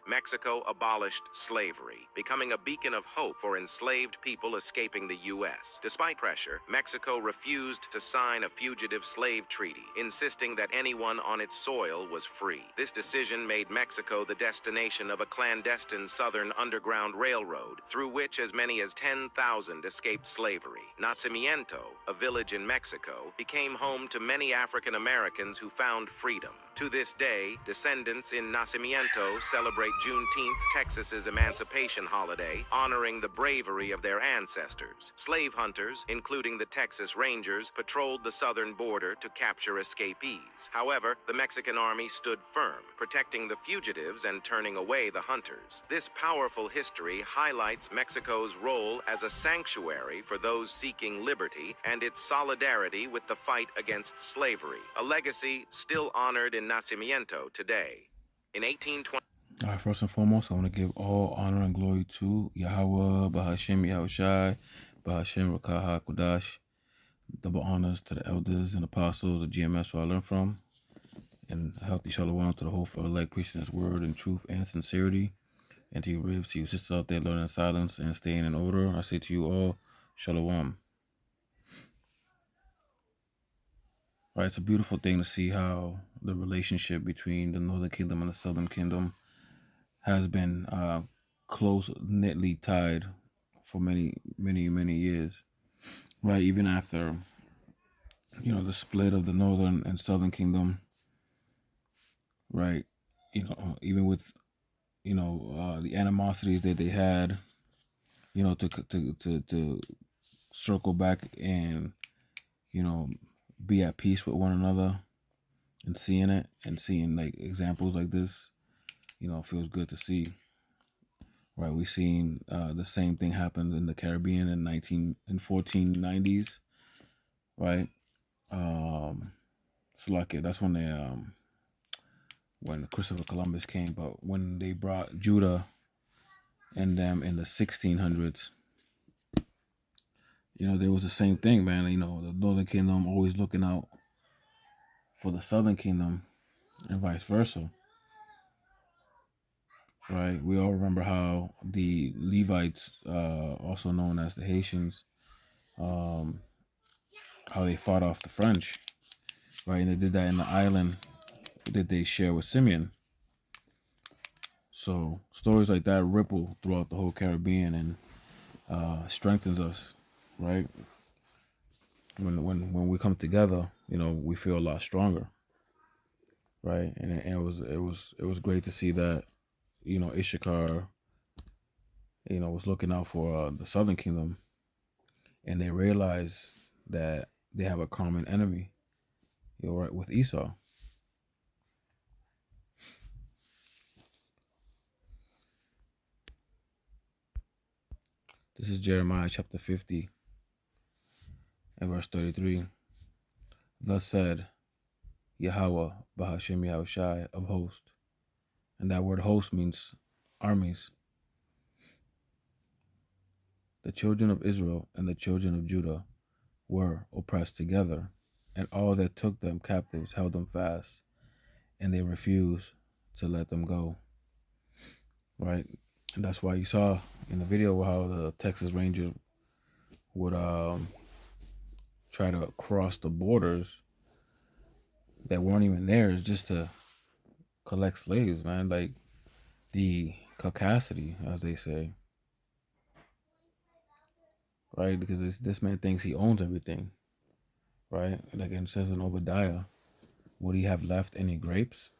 Mexico abolished slavery, becoming a beacon of hope for enslaved people escaping the U.S. Despite pressure, Mexico refused to sign a fugitive slave treaty, insisting that anyone on its soil was free. This decision made Mexico the destination of a clandestine southern underground railroad, through which as many as 10,000 escaped slavery. Nacimiento, a village in Mexico, became home to many African Americans who found freedom. To this day, descendants in Nacimiento celebrate Juneteenth, Texas's emancipation holiday, honoring the bravery of their ancestors. Slave hunters, including the Texas Rangers, patrolled the southern border to capture escapees. However, the Mexican army stood firm, protecting the fugitives and turning away the hunters. This powerful history highlights Mexico's role as a sanctuary for those seeking liberty and its solidarity with the fight against slavery, a legacy still honored in Nacimiento today. In 1820, All right, first and foremost, I want to give all honor and glory to Yahweh, Bahashem Yahushai, Bahashem Rakaha Kudash. Double honors to the elders and apostles of GMS who I learned from. And a healthy shalom to the whole for elect preaching his word in truth and sincerity. And to you ribs, to you sisters out there learning in silence and staying in order, I say to you all, shalom. Right, it's a beautiful thing to see how the relationship between the Northern Kingdom and the Southern Kingdom has been close knitly tied for many, many, many years. Right, even after the split of the Northern and Southern Kingdom. Right, even with the animosities that they had, to circle back and be at peace with one another, and seeing like examples like this, feels good to see. Right, we seen the same thing happen in the Caribbean in 1490s. Right, so like that's when Christopher Columbus came, but when they brought Judah and them in the 1600s, there was the same thing, man. The Northern Kingdom always looking out for the Southern Kingdom and vice versa. Right, we all remember how the Levites, also known as the Haitians, how they fought off the French, right? And they did that in the island that they share with Simeon. So stories like that ripple throughout the whole Caribbean and strengthens us, right? When we come together, we feel a lot stronger, right? And it was great to see that, Issachar, was looking out for the Southern Kingdom, and they realize that they have a common enemy, right, with Esau. This is Jeremiah chapter 50 and verse 33. Thus said Yahweh, Bahashem Yahushai of hosts. And that word host means armies. The children of Israel and the children of Judah were oppressed together, and all that took them captives held them fast, and they refused to let them go. Right? And that's why you saw in the video how the Texas Rangers would try to cross the borders that weren't even theirs just to collect slaves, man. Like the caucasity, as they say. Right? Because this man thinks he owns everything. Right? Like it says in Obadiah, would he have left any grapes?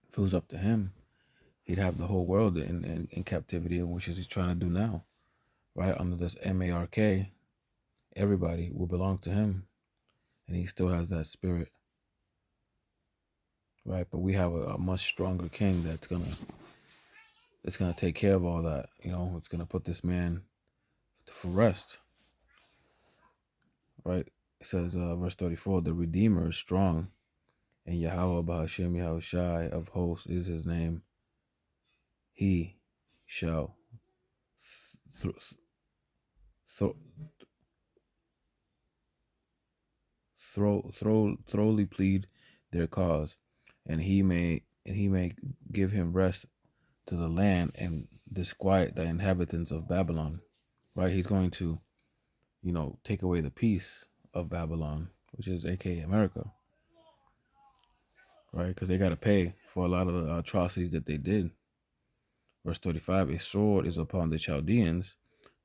If it was up to him, he'd have the whole world in captivity, which is he's trying to do now. Right? Under this MARK, everybody will belong to him. And he still has that spirit. Right? But we have a much stronger king that's gonna take care of all that. It's gonna put this man for rest. Right? It says, verse 34, the Redeemer is strong, and Yahweh Bahashem Yahushai of hosts is his name. He shall thoroughly plead their cause, and he may and he may give him rest to the land and disquiet the inhabitants of Babylon. Right? He's going to, take away the peace of Babylon, which is aka America, right? Because they got to pay for a lot of the atrocities that they did. Verse 35, a sword is upon the Chaldeans,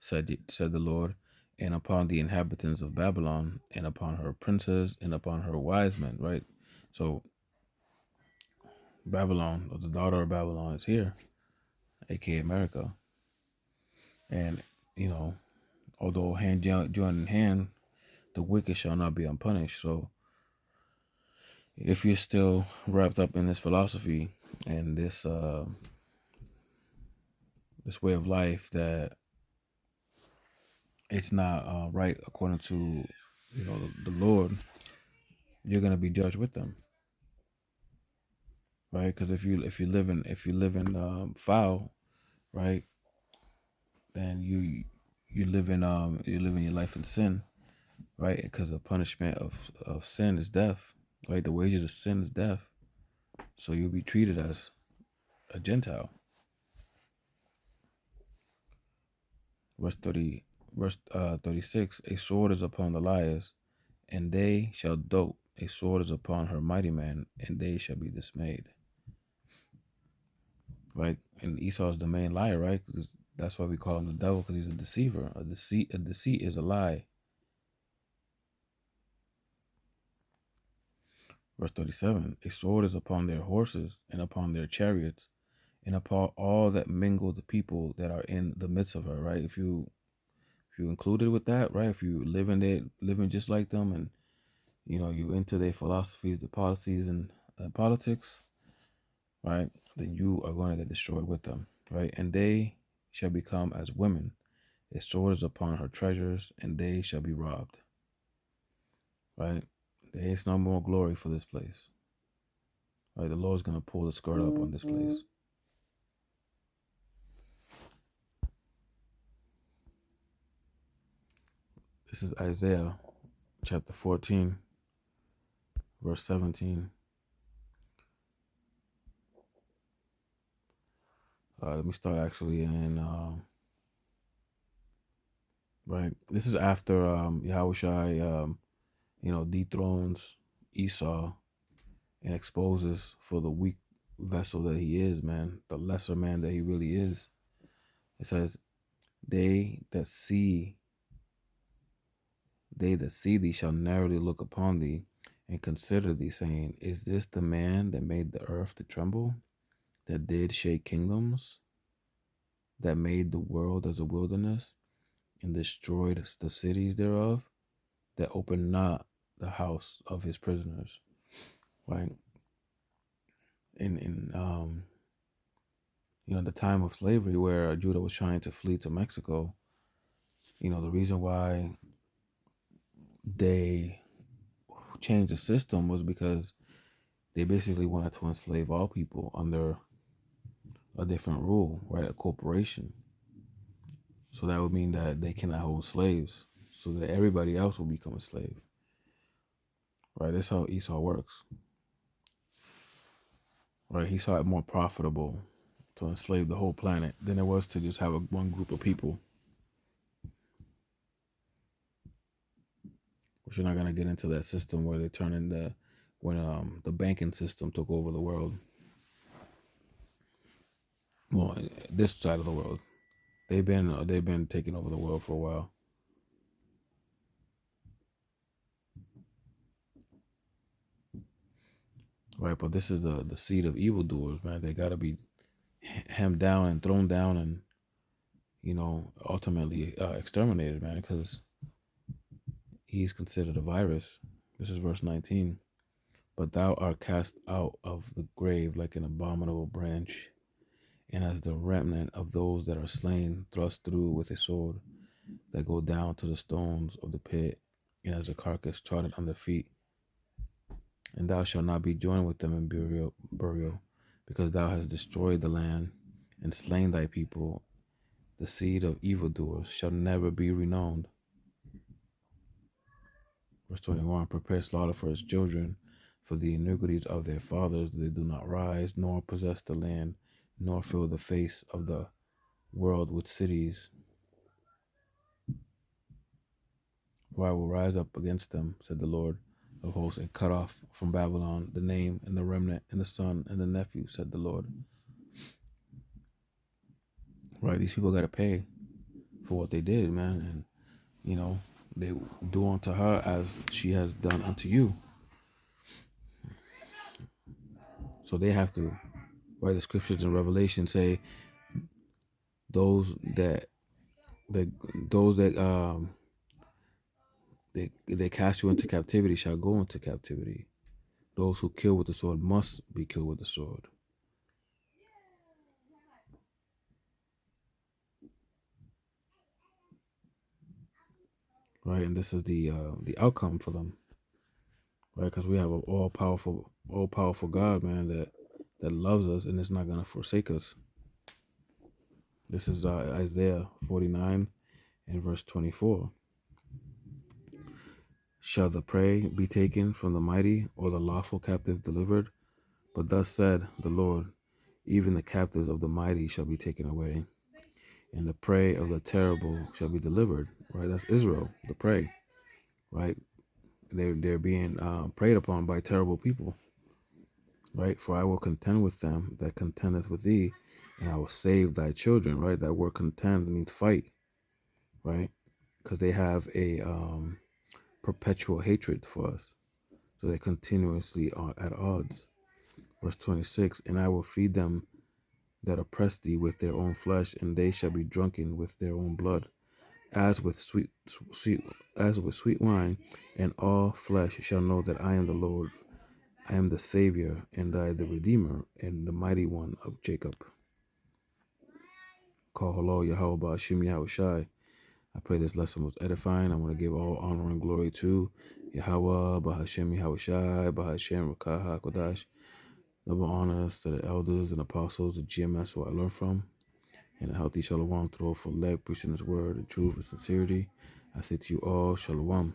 said the Lord, and upon the inhabitants of Babylon, and upon her princes, and upon her wise men, right? So Babylon, or the daughter of Babylon, is here, aka America. And, although hand joined in hand, the wicked shall not be unpunished. So if you're still wrapped up in this philosophy and this way of life that it's not right according to the Lord, you're gonna be judged with them, right? Because if you live in foul, right, then you live in your life in sin, right? Because the punishment of sin is death, right? The wages of sin is death. So you'll be treated as a Gentile. Verse 36, a sword is upon the liars, and they shall dote. A sword is upon her mighty man, and they shall be dismayed. Right? And Esau is the main liar, right? 'Cause that's why we call him the devil, because he's a deceiver. A deceit is a lie. Verse 37, a sword is upon their horses and upon their chariots and upon all that mingle the people that are in the midst of her, right? If you included with that, right? If you living just like them, and you into their philosophies, the policies, and politics, right? Then you are going to get destroyed with them, right? And they shall become as women. A sword is upon her treasures, and they shall be robbed, right? There is no more glory for this place, right? The Lord's going to pull the skirt up on this place. This is Isaiah chapter 14, verse 17. Let me start actually in, right. This is after Yahushai, dethrones Esau and exposes for the weak vessel that he is, man, the lesser man that he really is. It says, They that see thee shall narrowly look upon thee and consider thee, saying, Is this the man that made the earth to tremble, that did shake kingdoms, that made the world as a wilderness, and destroyed the cities thereof, that opened not the house of his prisoners? Right? In the time of slavery, where Judah was trying to flee to Mexico, the reason why they changed the system was because they basically wanted to enslave all people under a different rule, right? A corporation. So that would mean that they cannot hold slaves, so that everybody else will become a slave, right? That's how Esau works, right? He saw it more profitable to enslave the whole planet than it was to just have one group of people. Which you're not gonna get into that system where they turn into when the banking system took over the world. Well, this side of the world, they've been taking over the world for a while. Right, but this is the seed of evildoers, man. They got to be hemmed down and thrown down, and ultimately exterminated, man, because he's considered a virus. This is verse 19. But thou art cast out of the grave like an abominable branch, and as the remnant of those that are slain, thrust through with a sword, that go down to the stones of the pit, and as a carcass trodden under feet. And thou shalt not be joined with them in burial, because thou hast destroyed the land and slain thy people. The seed of evildoers shall never be renowned. Verse 21, prepare slaughter for his children, For the iniquities of their fathers they do not rise, nor possess the land, nor fill the face of the world with cities. For I will rise up against them, said the Lord of hosts, and cut off from Babylon the name and the remnant and the son and the nephew, said the Lord. Right, these people got to pay for what they did, man. And, they do unto her as she has done unto you. So they have to, right? The scriptures in Revelation say those that they cast you into captivity shall go into captivity. Those who kill with the sword must be killed with the sword. Right, and this is the outcome for them, right? Because we have an all powerful God, man, that loves us and is not gonna forsake us. This is Isaiah 49 and verse 24. Shall the prey be taken from the mighty, or the lawful captive delivered? But thus said the Lord, even the captives of the mighty shall be taken away, and the prey of the terrible shall be delivered. Right, that's Israel, the prey. Right, they're being preyed upon by terrible people. Right, for I will contend with them that contendeth with thee, and I will save thy children. Right, that word contend means fight. Right, because they have a perpetual hatred for us, so they continuously are at odds. Verse 26, and I will feed them that oppress thee with their own flesh, and they shall be drunken with their own blood, as with sweet wine, and all flesh shall know that I am the Lord. I am the Savior, and I the Redeemer, and the Mighty One of Jacob. Call hello, Yahweh Ba'ashim Yahushai. I pray this lesson was edifying. I want to give all honor and glory to Yahweh Ba'ashim Yahushai, Ba'ashim Rakaha Kodash. Double honors to the elders and apostles of GMS who I learned from, and a healthy shalom through a full leg, preaching his word in truth and sincerity. I say to you all, shalom.